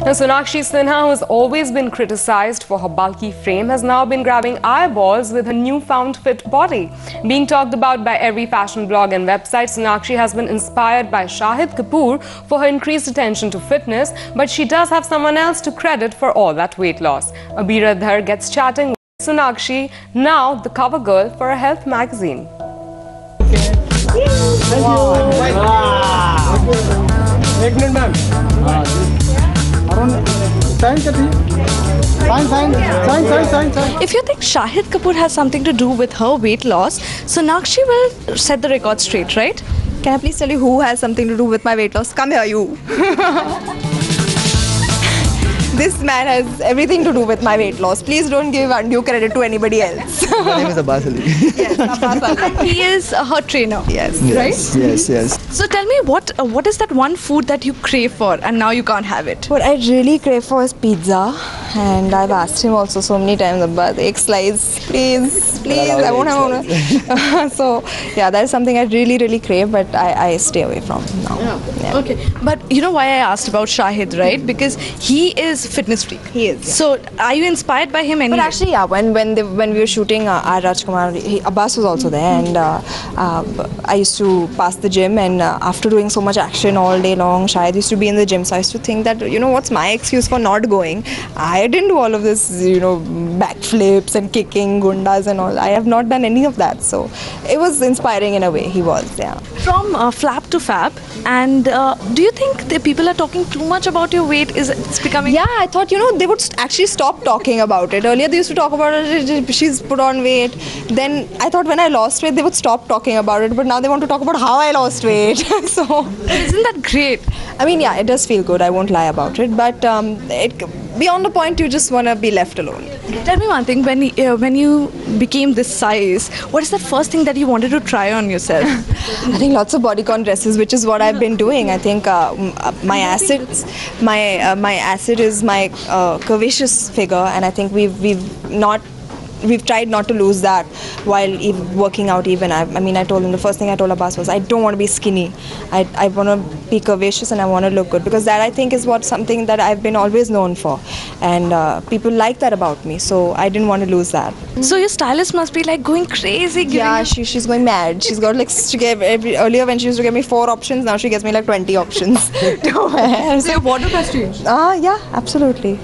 Now, Sonakshi Sinha, who has always been criticized for her bulky frame, has now been grabbing eyeballs with her newfound fit body. Being talked about by every fashion blog and website, Sonakshi has been inspired by Shahid Kapoor for her increased attention to fitness, but she does have someone else to credit for all that weight loss. Abira Dhar gets chatting with Sonakshi, now the cover girl for a health magazine. If you think Shahid Kapoor has something to do with her weight loss, Sonakshi will set the record straight, right? Can I please tell you who has something to do with my weight loss? Come here, you. This man has everything to do with my weight loss. Please don't give undue credit to anybody else. My name is Abbas Ali. Yes, Abbas Ali. He is her trainer. Yes. Right? Yes. So tell me, what is that one food that you crave for and now you can't have it? What I really crave for is pizza. And I've asked him also so many times about egg slice. Please, I won't have. So, yeah, that is something I really crave, but I stay away from now. Yeah. Okay. But you know why I asked about Shahid, right? Because he is fitness freak. He is. Yeah. So are you inspired by him? But actually, yeah, when we were shooting R. Rajkumar, Abbas was also there, and I used to pass the gym, and after doing so much action all day long, Shahid used to be in the gym, so I used to think that, you know, what's my excuse for not going? I didn't do all of this, you know, backflips and kicking, gundas and all. I have not done any of that, so it was inspiring in a way. He was, yeah. From flap to fab, and do you think the people are talking too much about your weight? It's becoming? Yeah, I thought, you know, they would actually stop talking about it. Earlier they used to talk about it, she's put on weight. Then I thought when I lost weight, they would stop talking about it. But now they want to talk about how I lost weight. So isn't that great? I mean, yeah, it does feel good. I won't lie about it. But beyond the point, you just want to be left alone. Tell me one thing, when you became this size, what is the first thing that you wanted to try on yourself? I think lots of bodycon dresses, which is what I've been doing. I think my acid is my curvaceous figure, and I think we've tried not to lose that while working out even. I mean, I told him, the first thing I told Abbas was, I don't want to be skinny. I want to be curvaceous and I want to look good, because that, I think, is something that I've been always known for, and people like that about me, so I didn't want to lose that. So your stylist must be like going crazy. Yeah, she's going mad. She's got like, earlier when she used to give me 4 options, now she gets me like 20 options to wear. So your wardrobe has changed? Yeah, absolutely.